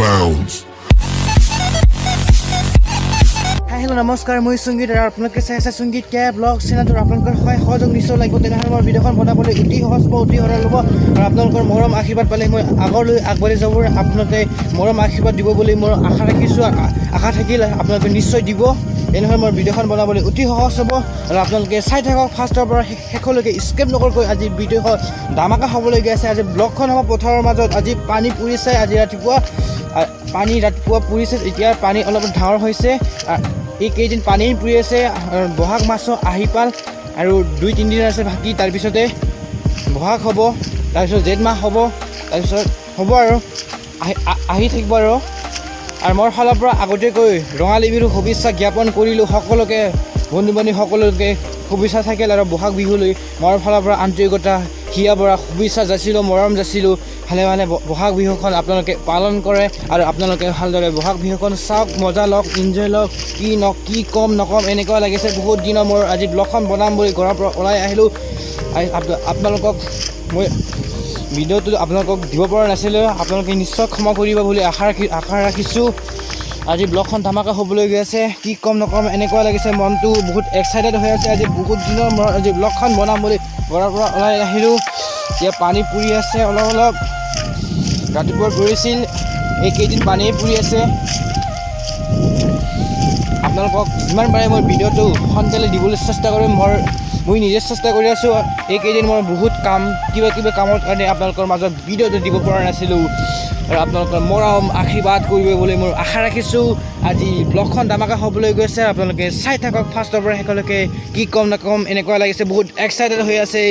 bounds. Hello, নমস্কাৰ মই সংগীত আৰু আপোনালোকে চাই আছে সংগীত কে ব্লগ চেনেলটো আপোনালোকৰ সহযোগ নিশ্চয় লাগিব তেনেহ'লে মই ভিডিঅ'খন বনাবলৈ অতি সহজ অতি সৰল হ'ব আৰু আপোনালোকৰ মৰম আশীৰ্বাদ পালে মই আগলৈ আগবাঢ়ি যাবৰ আপোনালোকে মৰম আশীৰ্বাদ দিব বুলি মই আশা ৰাখিছোঁ আশা থাকিল আপোনালোকে নিশ্চয় দিব তেনেহ'লে মই ভিডিঅ'খন বনাবলৈ অতি সহজ হ'ব আৰু আপোনালোকে চাই থাকক ফাৰ্ষ্টৰ পৰা শেষলৈকে স্কিপ নকৰাকৈ আজি ভিডিঅ'খন ধামাকা হ'বলগীয়া আছে আজি ব্লগখন হ'ব পথাৰৰ মাজত আজি পানী পৰিছে আজি ৰাতিপুৱা পৰিছে এতিয়া পানী অলপ ডাঙৰ হৈছে এই কেইদিন পানী পৰি আছে বহাগ মাছৰ আহি পাল আৰু 2-3 দিন আছে বাকী তাৰপিছতে বহাগ হ'ব তাৰপিছত জেঠ মাহ হ'ব তাৰপিছত হ'ব আৰু আহি থাকিব আৰু মোৰ ফালৰ পৰা আগতীয়াকৈ ৰঙালী বিহুৰ শুভেচ্ছা জ্ঞাপন কৰিলোঁ সকলোকে বন্ধু বান্ধৱী সকলোকে শুভেচ্ছা থাকিল আৰু বহাগ বিহুলৈ মোৰ ফালৰ পৰা আন্তৰিকতা হিয়া বৰা শুভেচ্ছা যাচিলোঁ মৰম যাচিলোঁ ভালে ভালে বহাগ বিহুখন আপোনালোকে পালন কৰে আৰু আপোনালোকে ভালদৰে বহাগ বিহুখন চাওক মজা লওক এনজয় লওক কি কম নকম এনেকুৱা লাগিছে বহুত দিনৰ মোৰ আজি ব্লগখন বনাম বুলি ঘৰৰ পৰা ওলাই আহিলোঁ আপোনালোকক মই ভিডিঅ'টো আপোনালোকক দিব পৰা নাছিলোঁ আপোনালোকে নিশ্চয় ক্ষমা কৰিব বুলি আশা ৰাখিছোঁ আজি ব্লগখন ধামাকা হ'বলৈ গৈ আছে কি কম নকম এনেকুৱা লাগিছে মনটো বহুত এক্সাইটেড হৈ আছে আজি বহুত দিনৰ মই আজি ব্লগখন বনাম বুলি ঘৰৰ পৰা ওলাই আহিলোঁ এতিয়া পানী পৰি আছে অলপ ৰাতিপুৱা পৰিছিল এইকেইদিন পানী পৰি আছে আপোনালোকক যিমান পাৰে মই ভিডিঅ'টো সোনকালে দিবলৈ চেষ্টা কৰিম মই নিজে চেষ্টা কৰি আছোঁ এইকেইদিন মই বহুত কিবা কামৰ কাৰণে আপোনালোকৰ মাজত ভিডিঅ'টো দিব পৰা নাছিলোঁ আৰু আপোনালোকৰ মৰম আশীৰ্বাদ কৰিব বুলি মই আশা ৰাখিছোঁ আজি ব্লগখন ধামাকা হ'বলৈ গৈছে আপোনালোকে চাই থাকক ফাৰ্ষ্টৰ পৰা শেষলৈকে কি কম নকম এনেকুৱা লাগিছে বহুত এক্সাইটেড হৈ আছে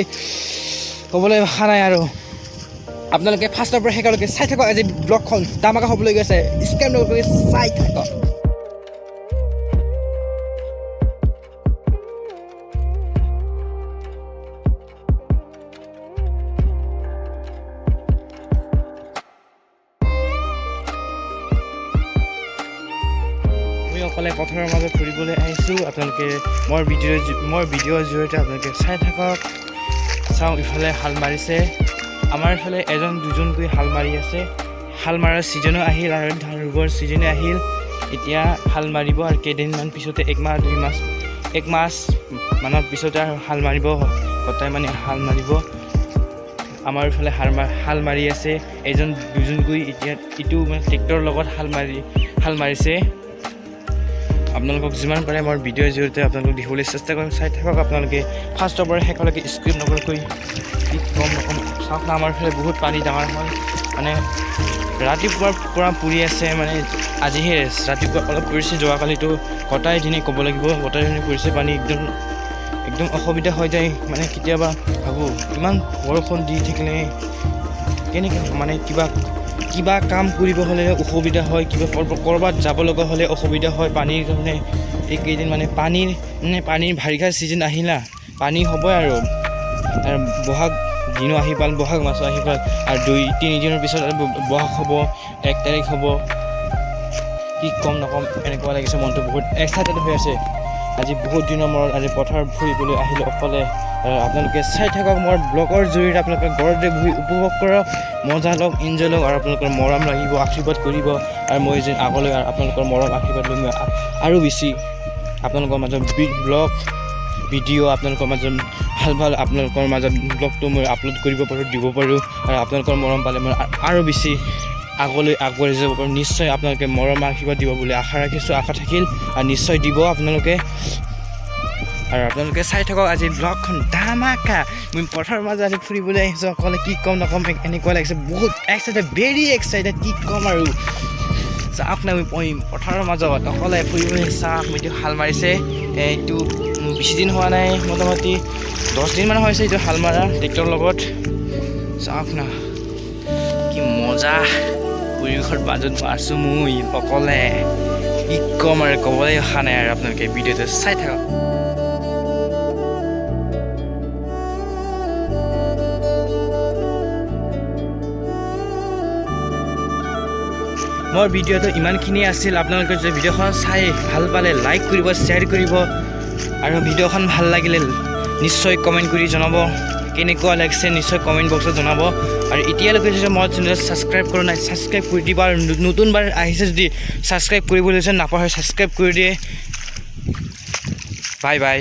ক'বলৈ ভাষা নাই আৰু আপোনালোকে ফাৰ্ষ্টৰ পৰা শেষলৈকে চাই থাকক আজি ব্লগখন ধামাকা হ'বলৈ গৈছে স্কিপ নকৰি চাই থাকক অকলে পথাৰৰ মাজত ফুৰিবলৈ আহিছোঁ আপোনালোকে মোৰ ভিডিঅ'ৰ জৰিয়তে আপোনালোকে চাই থাকক চাওঁ ইফালে হাল মাৰিছে আমাৰ ইফালে এজন দুজনকৈ হাল মাৰি আছে হাল মৰাৰ ছিজনো আহিল আৰু ধান ৰুবৰ ছিজনো আহিল এতিয়া হাল মাৰিব আৰু কেইদিনমান পিছতে এক মাহ মানৰ পিছতে আৰু হাল মাৰিব কটাই মানে হাল মাৰিব আমাৰ ইফালে হাল মাৰি আছে এজন দুজনকৈ এতিয়া ইটো মানে ট্ৰেক্টৰৰ লগত হাল মাৰিছে আপোনালোকক যিমান পাৰে মোৰ ভিডিঅ'ৰ জৰিয়তে আপোনালোকক দিবলৈ চেষ্টা কৰিম চাই থাকক আপোনালোকে ফাৰ্ষ্টৰ পৰা শেষলৈকে স্কিপ নকৰাকৈ কি কম নকম চাওক না আমাৰ ফালে বহুত পানী ডাঙৰ হ'ল মানে ৰাতিপুৱাৰ পৰা পৰি আছে মানে আজিহে ৰাতিপুৱা অলপ পৰিছে যোৱাকালিতো কটাই দিনে ক'ব লাগিব কটাই দিনে পৰিছে পানী একদম অসুবিধা হৈ যায় মানে কেতিয়াবা ভাবোঁ ইমান বৰষুণ দি থাকিলে কেনেকৈ মানে কিবা কাম কৰিব হ'লে অসুবিধা হয় কিবা ক'ৰবাত যাব লগা হ'লে অসুবিধা হয় পানীৰ কাৰণে এইকেইদিন মানে পানীৰ বাৰিষা ছিজন আহিলা পানী হ'বই আৰু বহাগ দিনো আহি পাল বহাগ মাছো আহি পাল আৰু 2-3 দিনৰ পিছত আৰু বহাগ হ'ব 1 তাৰিখ হ'ব কি কম নকম এনেকুৱা লাগিছে মনটো বহুত এক্সাইটেড হৈ আছে আজি বহুত দিনৰ মূৰত আজি পথাৰ ফুৰিবলৈ আহিলোঁ অকলে আপোনালোকে চাই থাকক মোৰ ব্লগৰ জৰিয়তে আপোনালোকে ঘৰতে বহি উপভোগ কৰক মজা লওক এনজয় লওক আৰু আপোনালোকৰ মৰম লাগিব আশীৰ্বাদ কৰিব আৰু মই যেন আগলৈ আৰু আপোনালোকৰ মৰম আশীৰ্বাদ লৈ মই আৰু বেছি আপোনালোকৰ মাজত ব্লগ ভিডিঅ' আপোনালোকৰ মাজত ভাল আপোনালোকৰ মাজত ব্লগটো মই আপলোড কৰিব পাৰোঁ দিব পাৰোঁ আৰু আপোনালোকৰ মৰম পালে মই আৰু বেছি আগলৈ আগবাঢ়ি যাব পাৰোঁ নিশ্চয় আপোনালোকে মৰম আশীৰ্বাদ দিব বুলি আশা ৰাখিছোঁ আশা থাকিল আৰু নিশ্চয় দিব আপোনালোকে আৰু আপোনালোকে চাই থাকক আজি ব্লগখন ধামাকা মই পথাৰৰ মাজত আজি ফুৰিবলৈ আহিছোঁ অকলে কি কম নকম এনেকুৱা লাগিছে বহুত এক্সাইটেড ভেৰি এক্সাইটেড কি ক'ম আৰু চাওক না মই পথাৰৰ মাজত অকলে ফুৰিবলৈ চাওক মই হাল মাৰিছে এইটো বেছি দিন হোৱা নাই মোটামুটি 10 দিনমান হৈছে এইটো হাল মাৰা ট্ৰেক্টৰৰ লগত চাওক না কি মজা পৰিৱেশৰ মাজত আছোঁ মই অকলে কি ক'ম আৰু ক'বলৈ অহা নাই আৰু আপোনালোকে ভিডিঅ'টো চাই থাকক মোৰ ভিডিঅ'টো ইমানখিনিয়ে আছিল আপোনালোকে যদি ভিডিঅ'খন চাই ভাল পালে লাইক কৰিব শ্বেয়াৰ কৰিব আৰু ভিডিঅ'খন ভাল লাগিলে নিশ্চয় কমেণ্ট কৰি জনাব কেনেকুৱা লাগিছে নিশ্চয় কমেণ্ট বক্সত জনাব আৰু এতিয়ালৈকে যদি মই চেনেল ছাবস্ক্ৰাইব কৰা নাই ছাবস্ক্ৰাইব কৰি দিবা আৰু নতুনবাৰ আহিছে যদি ছাবস্ক্ৰাইব কৰিবলৈ নাপাহৰে ছাবস্ক্ৰাইব কৰি দিয়ে বাই বাই